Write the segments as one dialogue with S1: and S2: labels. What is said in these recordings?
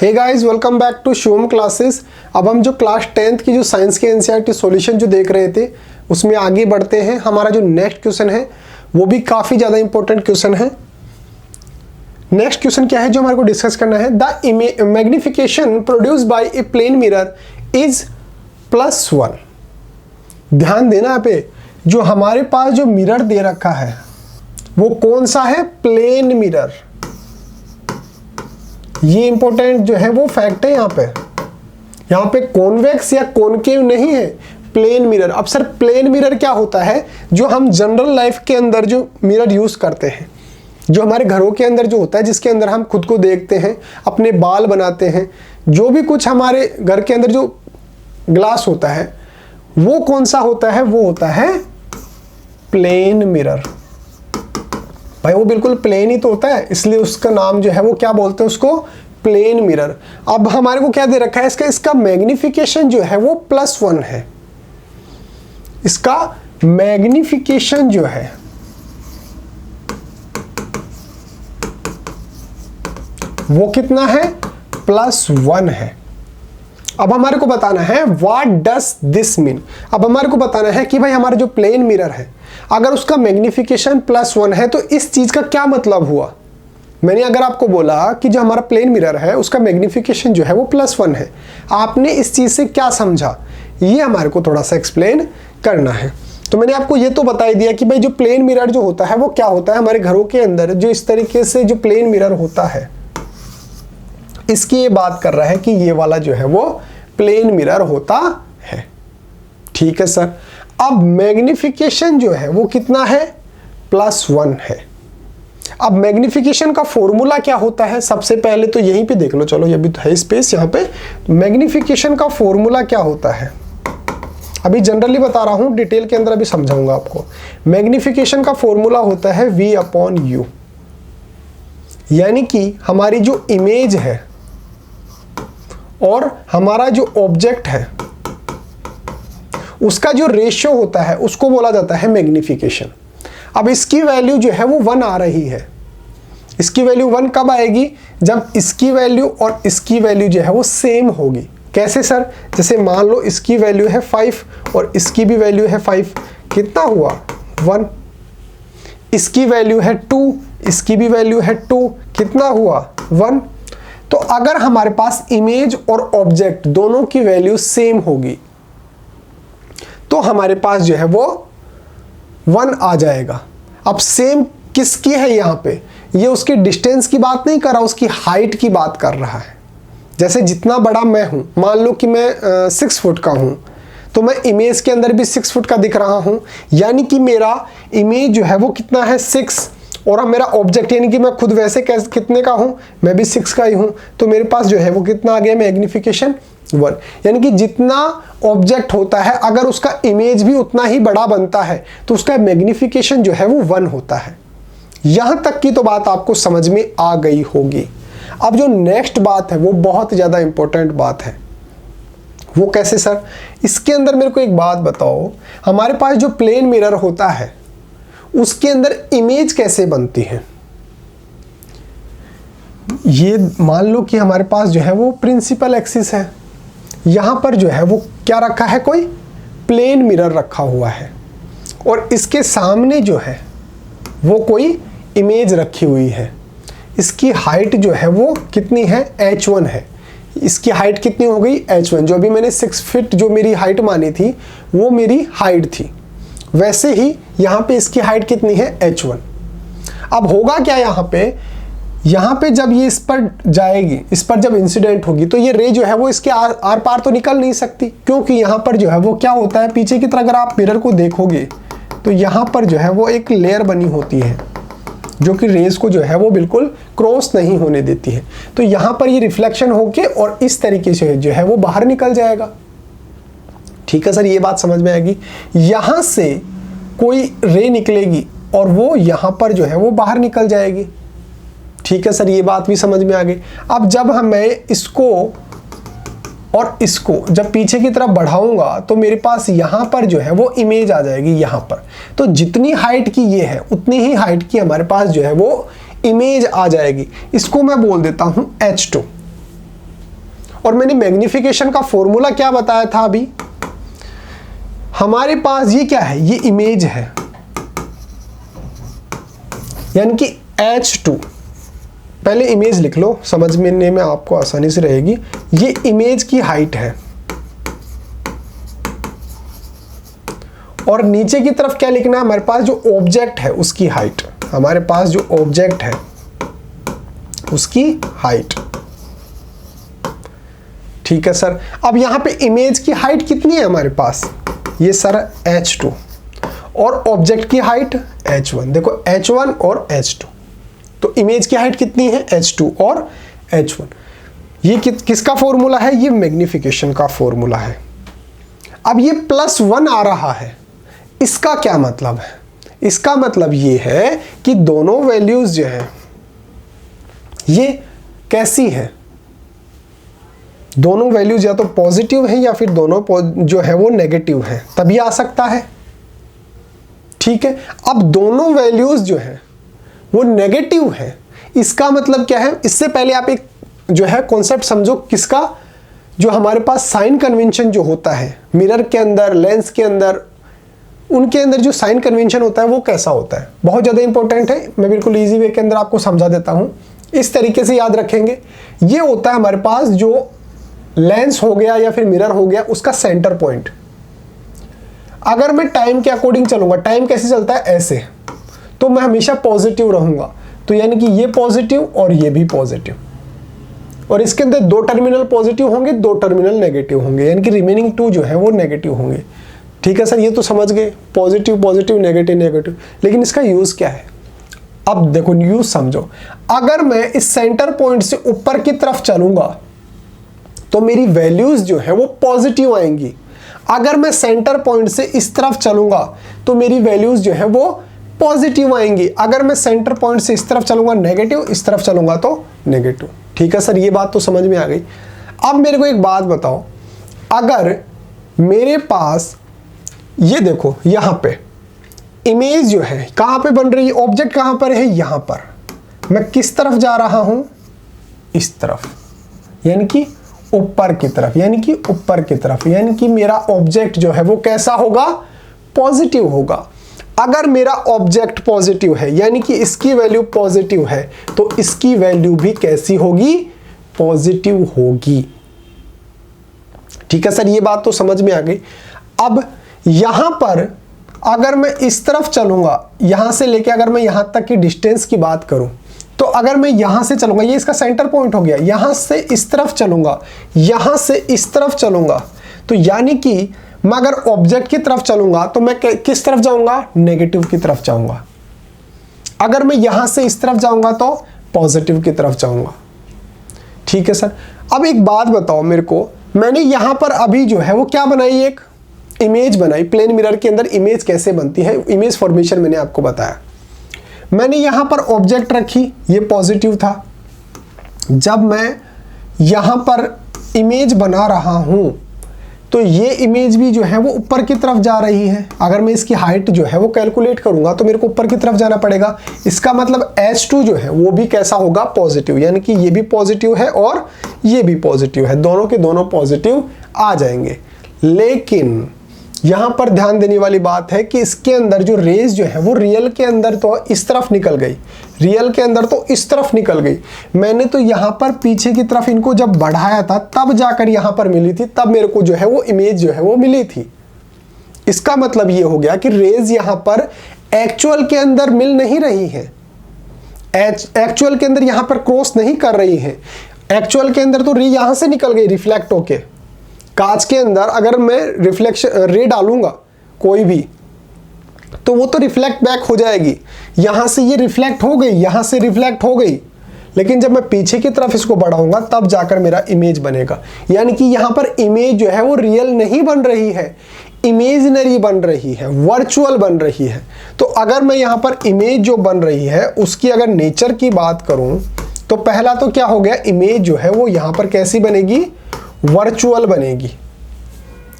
S1: Hey guys, welcome back to Shivam classes. अब हम जो क्लास 10th की जो साइंस के एनसीईआरटी सॉल्यूशन जो देख रहे थे उसमें आगे बढ़ते हैं। हमारा जो नेक्स्ट क्वेश्चन है वो भी काफ़ी ज़्यादा इंपॉर्टेंट क्वेश्चन है। नेक्स्ट क्वेश्चन क्या है जो हमारे को डिस्कस करना है? The magnification produce by a plane mirror is +1। ध्यान देना यहाँ पे, जो हमारे पास जो मिरर दे रखा है वो कौन सा है? Plane mirror. ये इंपॉर्टेंट जो है वो फैक्ट है। यहाँ पे कॉन्वेक्स या कॉनकेव नहीं है, प्लेन मिरर। अब सर प्लेन मिरर क्या होता है? जो हम जनरल लाइफ के अंदर जो मिरर यूज करते हैं, जो हमारे घरों के अंदर जो होता है, जिसके अंदर हम खुद को देखते हैं, अपने बाल बनाते हैं, जो भी कुछ हमारे घर के अंदर जो ग्लास होता है वो कौन सा होता है? वो होता है प्लेन मिरर। भाई वो बिल्कुल प्लेन ही तो होता है, इसलिए उसका नाम जो है वो क्या बोलते हैं? उसको प्लेन मिरर। अब हमारे को क्या दे रखा है? इसका मैग्निफिकेशन जो है वो +1 है। इसका मैग्निफिकेशन जो है वो कितना है? +1 है। अब हमारे को बताना है व्हाट डस दिस मीन। अब हमारे को बताना है कि भाई हमारा जो प्लेन मिरर है अगर उसका मैग्निफिकेशन +1 है तो इस चीज का क्या मतलब हुआ? मैंने अगर आपको बोला कि जो हमारा प्लेन मिरर है उसका मैग्निफिकेशन जो है वो +1 है, आपने इस चीज से क्या समझा? ये हमारे को थोड़ा सा एक्सप्लेन करना है। तो मैंने आपको ये तो बता ही दिया कि भाई जो प्लेन मिरर जो होता है वो क्या होता है। हमारे घरों के अंदर जो इस तरीके से जो प्लेन मिरर होता है, इसकी ये बात कर रहा है कि ये वाला जो है वो प्लेन मिरर होता है। ठीक है सर। अब मैग्निफिकेशन जो है वो कितना है? +1 है। अब मैग्निफिकेशन का फॉर्मूला क्या होता है? सबसे पहले तो यहीं पे देख लो, चलो ये भी तो है स्पेस यहाँ पे। मैग्निफिकेशन का फॉर्मूला क्या होता है? अभी जनरली बता रहा हूँ, डिटेल के अंदर अभी समझाऊंगा आपको। मैग्निफिकेशन का फॉर्मूला होता है V/U। यानी कि हमारी जो इमेज है और हमारा जो ऑब्जेक्ट है उसका जो रेशियो होता है उसको बोला जाता है मैग्निफिकेशन। अब इसकी वैल्यू जो है वो 1 आ रही है। इसकी वैल्यू 1 कब आएगी? जब इसकी वैल्यू और इसकी वैल्यू जो है वो सेम होगी। कैसे सर? जैसे मान लो इसकी वैल्यू है 5 और इसकी भी वैल्यू है 5, कितना हुआ? 1। इसकी वैल्यू है 2, इसकी भी वैल्यू है 2, कितना हुआ? 1। तो अगर हमारे पास इमेज और ऑब्जेक्ट दोनों की वैल्यू सेम होगी तो हमारे पास जो है वो 1 आ जाएगा। अब सेम किसकी है यहाँ पे? ये उसकी डिस्टेंस की बात नहीं कर रहा, उसकी हाइट की बात कर रहा है। जैसे जितना बड़ा मैं हूँ, मान लो कि मैं 6 फुट का हूँ, तो मैं इमेज के अंदर भी 6 फुट का दिख रहा हूँ। यानी कि मेरा इमेज जो है वो कितना है? 6। और अब मेरा ऑब्जेक्ट यानी कि मैं खुद वैसे कितने का हूँ? मैं भी 6 का ही हूँ। तो मेरे पास जो है वो कितना आ गया? मैग्निफिकेशन 1। यानी कि जितना ऑब्जेक्ट होता है अगर उसका इमेज भी उतना ही बड़ा बनता है तो उसका मैग्निफिकेशन जो है वो 1 होता है। यहां तक की तो बात आपको समझ में आ गई होगी। अब जो नेक्स्ट बात है वो बहुत ज़्यादा इंपॉर्टेंट बात है। वो कैसे सर? इसके अंदर मेरे को एक बात बताओ, हमारे पास जो प्लेन मिरर होता है उसके अंदर इमेज कैसे बनती है? ये मान लो कि हमारे पास जो है वो प्रिंसिपल एक्सिस है, यहाँ पर जो है वो क्या रखा है? कोई प्लेन मिरर रखा हुआ है और इसके सामने जो है वो कोई इमेज रखी हुई है। इसकी हाइट जो है वो कितनी है? h1 है। इसकी हाइट कितनी हो गई? h1। जो अभी मैंने 6 फीट जो मेरी हाइट मानी थी वो मेरी हाइट थी, वैसे ही यहाँ पे इसकी हाइट कितनी है? h1। अब होगा क्या यहाँ पे जब ये इस पर जाएगी, इस पर जब इंसिडेंट होगी तो ये रे जो है वो इसके आर पार तो निकल नहीं सकती, क्योंकि यहाँ पर जो है वो क्या होता है? पीछे की तरफ अगर आप मिरर को देखोगे तो यहाँ पर जो है वो एक लेयर बनी होती है जो कि रेज को जो है वो बिल्कुल क्रॉस नहीं होने देती है। तो यहाँ पर ये रिफ्लेक्शन होके और इस तरीके से जो है वो बाहर निकल जाएगा। ठीक है सर, ये बात समझ में आएगी। यहाँ से कोई रे निकलेगी और वो यहाँ पर जो है वो बाहर निकल जाएगी। ठीक है सर, ये बात भी समझ में आ गई। अब जब मैं इसको और इसको जब पीछे की तरफ बढ़ाऊंगा तो मेरे पास यहाँ पर जो है वो इमेज आ जाएगी यहाँ पर। तो जितनी हाइट की ये है उतनी ही हाइट की हमारे पास जो है वो इमेज आ जाएगी। इसको मैं बोल देता हूँ H2। और मैंने मैग्निफिकेशन का फॉर्मूला क्या बताया था अभी, हमारे पास ये क्या है, ये इमेज है, यानी कि H2, पहले इमेज लिख लो, समझने में आपको आसानी से रहेगी। ये इमेज की हाइट है और नीचे की तरफ क्या लिखना है, हमारे पास जो ऑब्जेक्ट है उसकी हाइट, हमारे पास जो ऑब्जेक्ट है उसकी हाइट। ठीक है सर। अब यहां पे इमेज की हाइट कितनी है हमारे पास, ये सर H2 और ऑब्जेक्ट की हाइट H1। देखो H1 और H2, तो इमेज की हाइट कितनी है, H2 और H1। ये किसका फॉर्मूला है, ये मैग्निफिकेशन का फॉर्मूला है। अब ये +1 आ रहा है, इसका क्या मतलब है, इसका मतलब ये है कि दोनों वैल्यूज जो है ये कैसी है, दोनों वैल्यूज या तो पॉजिटिव है या फिर दोनों जो है वो नेगेटिव है, तभी आ सकता है। ठीक है। अब दोनों वैल्यूज जो है वो नेगेटिव है, इसका मतलब क्या है, इससे पहले आप एक जो है कॉन्सेप्ट समझो, किसका, जो हमारे पास साइन कन्वेंशन जो होता है मिरर के अंदर, लेंस के अंदर, उनके अंदर जो साइन कन्वेंशन होता है वो कैसा होता है, बहुत ज़्यादा इंपॉर्टेंट है। मैं बिल्कुल इजी वे के अंदर आपको समझा देता हूँ, इस तरीके से याद रखेंगे। ये होता है हमारे पास जो लेंस हो गया या फिर मिरर हो गया, उसका सेंटर पॉइंट। अगर मैं टाइम के अकॉर्डिंग चलूंगा, टाइम कैसे चलता है, ऐसे, तो मैं हमेशा पॉजिटिव रहूंगा, तो यानी कि ये पॉजिटिव और ये भी पॉजिटिव, और इसके अंदर 2 टर्मिनल पॉजिटिव होंगे, 2 टर्मिनल नेगेटिव होंगे, यानी कि रिमेनिंग 2 जो है वो नेगेटिव होंगे। ठीक है सर, ये तो समझ गए, पॉजिटिव पॉजिटिव नेगेटिव नेगेटिव। लेकिन इसका यूज क्या है, अब देखो यूज समझो। अगर मैं इस सेंटर पॉइंट से ऊपर की तरफ चलूंगा तो मेरी वैल्यूज जो है वो पॉजिटिव आएंगी। अगर मैं सेंटर पॉइंट से इस तरफ चलूंगा तो मेरी वैल्यूज जो है वो पॉजिटिव आएंगी। अगर मैं सेंटर पॉइंट से इस तरफ चलूंगा नेगेटिव, इस तरफ चलूंगा तो नेगेटिव। ठीक है सर, ये बात तो समझ में आ गई। अब मेरे को एक बात बताओ, अगर मेरे पास ये देखो यहां पे इमेज जो है कहां पे बन रही है, ऑब्जेक्ट कहां पर है, यहां पर, मैं किस तरफ जा रहा हूं, इस तरफ, यानी कि ऊपर की तरफ, यानी कि ऊपर की तरफ, यानी कि मेरा ऑब्जेक्ट जो है वो कैसा होगा, पॉजिटिव होगा। अगर मेरा ऑब्जेक्ट पॉजिटिव है यानी कि इसकी वैल्यू पॉजिटिव है, तो इसकी वैल्यू भी कैसी होगी, पॉजिटिव होगी। ठीक है सर, ये बात तो समझ में आ गई। अब यहां पर अगर मैं इस तरफ चलूंगा, यहां से लेके अगर मैं यहां तक की डिस्टेंस की बात करूं, तो अगर मैं यहां से चलूंगा, ये इसका सेंटर पॉइंट हो गया, यहां से इस तरफ चलूंगा, यहां से इस तरफ चलूंगा, तो यानी कि मैं अगर ऑब्जेक्ट की तरफ चलूंगा तो मैं किस तरफ जाऊंगा, नेगेटिव की तरफ जाऊंगा। अगर मैं यहां से इस तरफ जाऊंगा तो पॉजिटिव की तरफ जाऊंगा। ठीक है सर। अब एक बात बताओ मेरे को, मैंने यहां पर अभी जो है वो क्या बनाई, एक इमेज बनाई। प्लेन मिरर के अंदर इमेज कैसे बनती है, इमेज फॉर्मेशन मैंने आपको बताया। मैंने यहां पर ऑब्जेक्ट रखी, ये पॉजिटिव था। जब मैं यहां पर इमेज बना रहा हूं तो ये इमेज भी जो है वो ऊपर की तरफ जा रही है। अगर मैं इसकी हाइट जो है वो कैलकुलेट करूंगा तो मेरे को ऊपर की तरफ जाना पड़ेगा। इसका मतलब H2 जो है वो भी कैसा होगा, पॉजिटिव, यानी कि ये भी पॉजिटिव है और ये भी पॉजिटिव है, दोनों के दोनों पॉजिटिव आ जाएंगे। लेकिन यहां पर ध्यान देने वाली बात है कि इसके अंदर जो रेज जो है वो रियल के अंदर तो इस तरफ निकल गई, रियल के अंदर तो इस तरफ निकल गई। मैंने तो यहां पर पीछे की तरफ इनको जब बढ़ाया था तब जाकर यहां पर मिली थी, तब मेरे को जो है वो इमेज जो है वो मिली थी। इसका मतलब ये हो गया कि रेज यहां पर एक्चुअल के अंदर मिल नहीं रही है, एक्चुअल के अंदर यहां पर क्रॉस नहीं कर रही है। एक्चुअल के अंदर तो रे यहां से निकल गई रिफ्लेक्ट होके। कांच के अंदर अगर मैं रिफ्लेक्शन रे डालूंगा कोई भी, तो वो तो रिफ्लेक्ट बैक हो जाएगी। यहां से ये रिफ्लेक्ट हो गई, यहां से रिफ्लेक्ट हो गई, लेकिन जब मैं पीछे की तरफ इसको बढ़ाऊंगा तब जाकर मेरा इमेज बनेगा। यानी कि यहां पर इमेज जो है वो रियल नहीं बन रही है, इमेजिनरी बन रही है, वर्चुअल बन रही है। तो अगर मैं यहां पर इमेज जो बन रही है उसकी अगर नेचर की बात करूं तो पहला तो क्या हो गया, इमेज जो है वो यहां पर कैसी बनेगी, वर्चुअल बनेगी।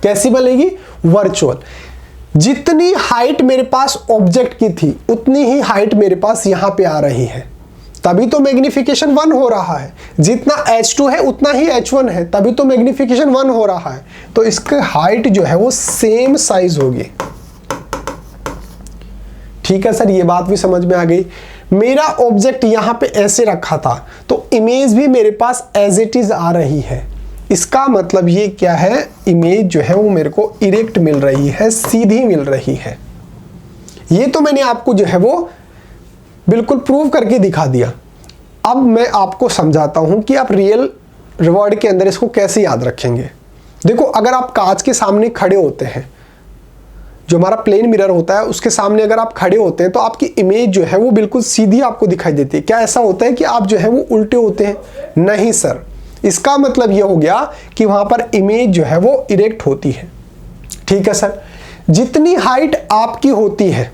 S1: कैसी बनेगी, वर्चुअल। जितनी हाइट मेरे पास ऑब्जेक्ट की थी उतनी ही हाइट मेरे पास यहां पे आ रही है। तभी तो मैग्निफिकेशन 1 हो रहा है। जितना H2 है उतना ही H1 है, तभी तो मैग्निफिकेशन 1 हो रहा है। तो इसकी हाइट जो है वो सेम साइज होगी। ठीक है सर, ये बात भी समझ में आ गई। मेरा ऑब्जेक्ट यहां पे ऐसे रखा था तो इमेज भी मेरे पास एज इट इज आ रही है। इसका मतलब ये क्या है, इमेज जो है वो मेरे को इरेक्ट मिल रही है, सीधी मिल रही है। ये तो मैंने आपको जो है वो बिल्कुल प्रूव करके दिखा दिया। अब मैं आपको समझाता हूं कि आप रियल वर्ल्ड के अंदर इसको कैसे याद रखेंगे। देखो, अगर आप कांच के सामने खड़े होते हैं, जो हमारा प्लेन मिरर होता है उसके सामने अगर आप खड़े होते हैं तो आपकी इमेज जो है वो बिल्कुल सीधी आपको दिखाई देती है। क्या ऐसा होता है कि आप जो है वो उल्टे होते हैं? नहीं सर, इसका मतलब ये हो गया कि वहां पर इमेज जो है वो इरेक्ट होती है। ठीक है सर, जितनी हाइट आपकी होती है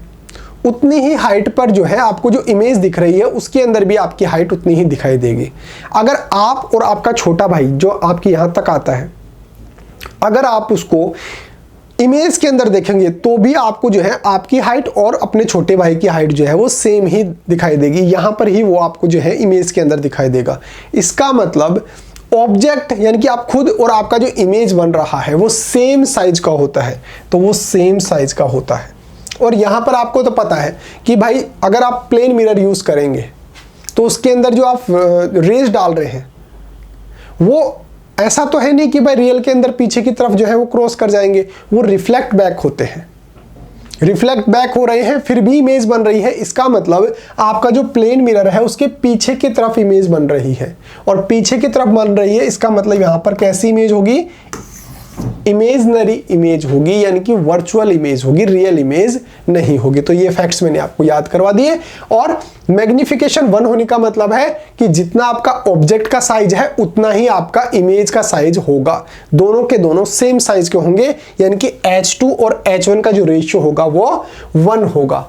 S1: उतनी ही हाइट पर जो है आपको जो इमेज दिख रही है उसके अंदर भी आपकी हाइट उतनी ही दिखाई देगी। अगर आप और आपका छोटा भाई जो आपकी यहां तक आता है, अगर आप उसको इमेज के अंदर देखेंगे तो भी आपको जो है आपकी हाइट और अपने छोटे भाई की हाइट जो है वो सेम ही दिखाई देगी। यहां पर ही वो आपको जो है इमेज के अंदर दिखाई देगा। इसका मतलब ऑब्जेक्ट यानी कि आप खुद और आपका जो इमेज बन रहा है वो सेम साइज का होता है, तो वो सेम साइज का होता है। और यहां पर आपको तो पता है कि भाई अगर आप प्लेन मिरर यूज करेंगे तो उसके अंदर जो आप रेज डाल रहे हैं वो ऐसा तो है नहीं कि भाई रियल के अंदर पीछे की तरफ जो है वो क्रॉस कर जाएंगे, वो रिफ्लेक्ट बैक होते हैं। रिफ्लेक्ट बैक हो रहे हैं फिर भी इमेज बन रही है। इसका मतलब आपका जो प्लेन मिरर है उसके पीछे की तरफ इमेज बन रही है, और पीछे की तरफ बन रही है इसका मतलब यहां पर कैसी इमेज होगी? इमेजनरी इमेज होगी, यानी कि वर्चुअल इमेज होगी, रियल इमेज नहीं होगी। तो ये फैक्ट्स मैंने आपको याद करवा दिए। और मैग्निफिकेशन 1 होने का मतलब है कि जितना आपका ऑब्जेक्ट का साइज है उतना ही आपका इमेज का साइज होगा। दोनों के दोनों सेम साइज के होंगे, यानी कि H2 और H1 का जो रेशियो होगा वो 1 होगा।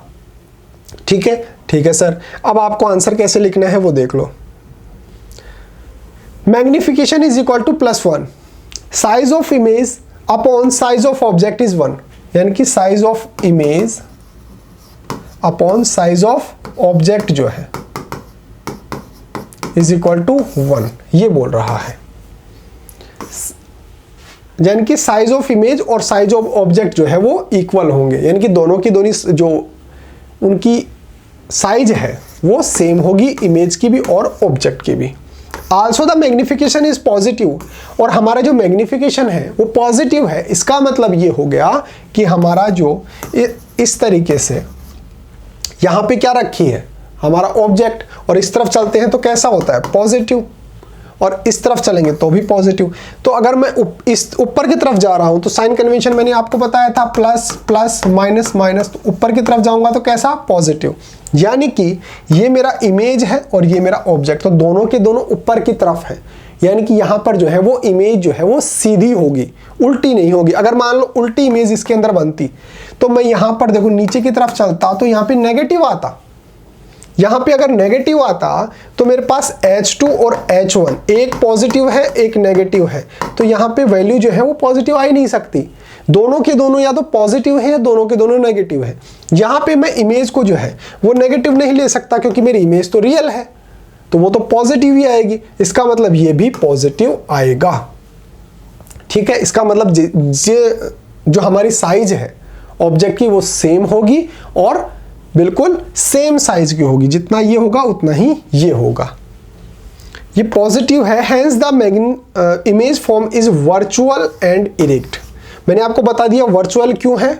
S1: ठीक है, ठीक है सर। अब आपको आंसर कैसे लिखना है वो देख लो। Magnification is equal to +1, size of image upon size of object is 1, यानी कि size of image upon size of object जो है इज इक्वल टू 1, ये बोल रहा है। यानी कि साइज ऑफ इमेज और साइज ऑफ ऑब्जेक्ट जो है वो इक्वल होंगे, यानी कि दोनों की दोनों जो उनकी साइज है वो सेम होगी, इमेज की भी और ऑब्जेक्ट की भी। Also the magnification is positive, और हमारा जो मैग्निफिकेशन है वो पॉजिटिव है। इसका मतलब ये हो गया कि हमारा जो इस तरीके से यहाँ पे क्या रखी है हमारा ऑब्जेक्ट, और इस तरफ चलते हैं तो कैसा होता है? पॉजिटिव, और इस तरफ चलेंगे तो भी पॉजिटिव। तो अगर मैं इस ऊपर की तरफ जा रहा हूं तो साइन कन्वेंशन मैंने आपको बताया था प्लस प्लस माइनस माइनस, तो ऊपर की तरफ जाऊंगा तो कैसा? पॉजिटिव। यानी कि ये मेरा इमेज है और ये मेरा ऑब्जेक्ट, तो दोनों के दोनों ऊपर की तरफ है। यानी कि यहां पर जो है वो इमेज जो है वो सीधी होगी, उल्टी नहीं होगी। अगर मान लो उल्टी इमेज इसके अंदर बनती तो मैं यहां पर देखो नीचे की तरफ चलता तो यहां पे नेगेटिव आता। यहां पे अगर नेगेटिव आता तो मेरे पास H2 और H1, एक पॉजिटिव है एक नेगेटिव है, तो यहां पे वैल्यू जो है वो पॉजिटिव आ ही नहीं सकती। दोनों के दोनों या तो पॉजिटिव है या दोनों के दोनों नेगेटिव है। यहां पे मैं इमेज को जो है वो नेगेटिव नहीं ले सकता क्योंकि मेरी इमेज तो रियल है, तो वो तो पॉजिटिव ही आएगी। इसका मतलब ये भी पॉजिटिव आएगा। ठीक है, इसका मतलब जो हमारी साइज है ऑब्जेक्ट की वो सेम होगी और बिल्कुल सेम साइज की होगी, जितना ये होगा उतना ही ये होगा। ये पॉजिटिव है, hence the image form is virtual and erect. मैंने आपको बता दिया वर्चुअल क्यों है,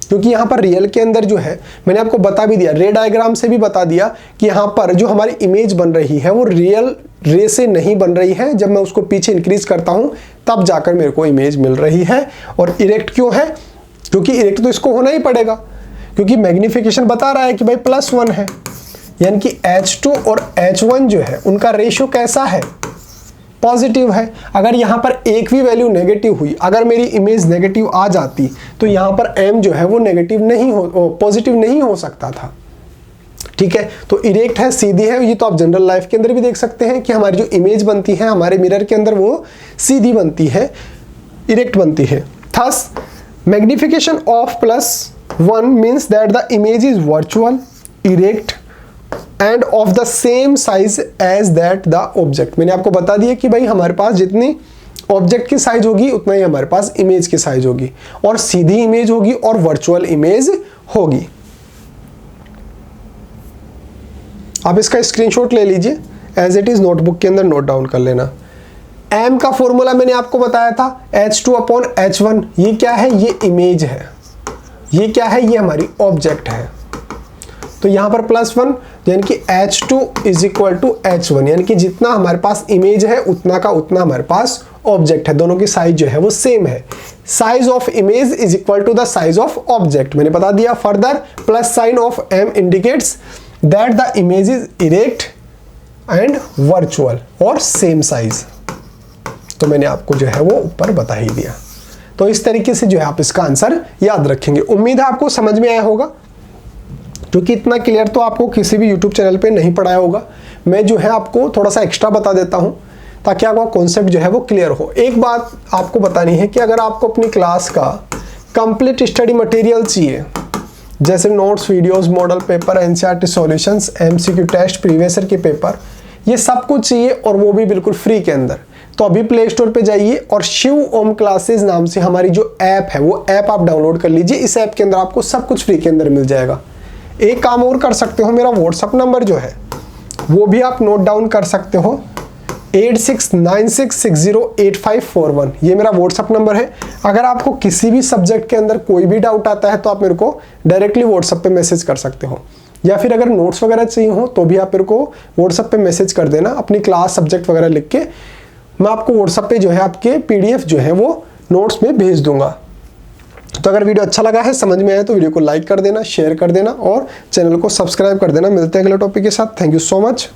S1: क्योंकि यहाँ पर रियल के अंदर जो है मैंने आपको बता भी दिया, रे डायग्राम से भी बता दिया कि यहाँ पर जो हमारी इमेज बन रही है वो रियल रे से नहीं बन रही है। जब मैं उसको पीछे इंक्रीज करता हूँ तब जाकर मेरे को इमेज मिल रही है। और इरेक्ट क्यों है? क्योंकि इरेक्ट तो इसको होना ही पड़ेगा, क्योंकि मैग्निफिकेशन बता रहा है कि भाई +1 है, यानी कि H2 और H1 जो है उनका रेशियो कैसा है? पॉजिटिव है। अगर यहाँ पर एक भी वैल्यू नेगेटिव हुई, अगर मेरी इमेज नेगेटिव आ जाती तो यहाँ पर M जो है वो नेगेटिव नहीं हो, पॉजिटिव नहीं हो सकता था। ठीक है, तो इरेक्ट है, सीधी है। ये तो आप जनरल लाइफ के अंदर भी देख सकते हैं कि हमारी जो इमेज बनती है हमारे मिरर के अंदर वो सीधी बनती है, इरेक्ट बनती है। Thus magnification of +1 means that the image is virtual, erect, and of the same size as that the object. मैंने आपको बता दिया कि भाई हमारे पास जितनी ऑब्जेक्ट की साइज होगी उतना ही हमारे पास इमेज की साइज होगी, और सीधी इमेज होगी और वर्चुअल इमेज होगी। आप इसका स्क्रीनशॉट ले लीजिए, एज इट इज नोटबुक के अंदर नोट डाउन कर लेना। m का फॉर्मूला मैंने आपको बताया था h2/h1। ये क्या है? ये इमेज है। ये क्या है? ये हमारी ऑब्जेक्ट है। तो यहां पर +1 यानी कि h2 = h1, यानी कि जितना हमारे पास इमेज है उतना का उतना हमारे पास ऑब्जेक्ट है। दोनों की साइज जो है वो सेम है। Size of image is equal to the size of object. मैंने बता दिया। Further +sign of m indicates that the image is erect and virtual और सेम साइज। तो मैंने आपको जो है वो ऊपर बता ही दिया। तो इस तरीके से जो है आप इसका आंसर याद रखेंगे। उम्मीद है आपको समझ में आया होगा, क्योंकि इतना क्लियर तो आपको किसी भी यूट्यूब चैनल पे नहीं पढ़ाया होगा। मैं जो है आपको थोड़ा सा एक्स्ट्रा बता देता हूँ ताकि आपका कॉन्सेप्ट जो है वो क्लियर हो। एक बात आपको बतानी है कि अगर आपको अपनी क्लास का कंप्लीट स्टडी मटेरियल चाहिए, जैसे notes, videos, model paper, NCERT solutions, MCQ test, previous year के पेपर, ये सब कुछ चाहिए और वो भी बिल्कुल फ्री के अंदर, तो अभी प्ले स्टोर पे जाइए और शिव ओम क्लासेस नाम से हमारी जो ऐप है वो ऐप आप डाउनलोड कर लीजिए। इस ऐप के अंदर आपको सब कुछ फ्री के अंदर मिल जाएगा। एक काम और कर सकते हो, मेरा व्हाट्सअप नंबर जो है वो भी आप नोट डाउन कर सकते हो, 8696608541। ये मेरा व्हाट्सअप नंबर है। अगर आपको किसी भी सब्जेक्ट के अंदर कोई भी डाउट आता है तो आप मेरे को डायरेक्टली व्हाट्सअप पे मैसेज कर सकते हो, या फिर अगर नोट्स वगैरह चाहिए हो तो भी आप मेरे को व्हाट्सअप पे मैसेज कर देना अपनी क्लास सब्जेक्ट वगैरह लिख के। मैं आपको व्हाट्सअप पे जो है आपके PDF जो है वो नोट्स में भेज दूंगा। तो अगर वीडियो अच्छा लगा है, समझ में आया, तो वीडियो को लाइक कर देना, शेयर कर देना और चैनल को सब्सक्राइब कर देना। मिलते हैं अगले टॉपिक के साथ। Thank you so much.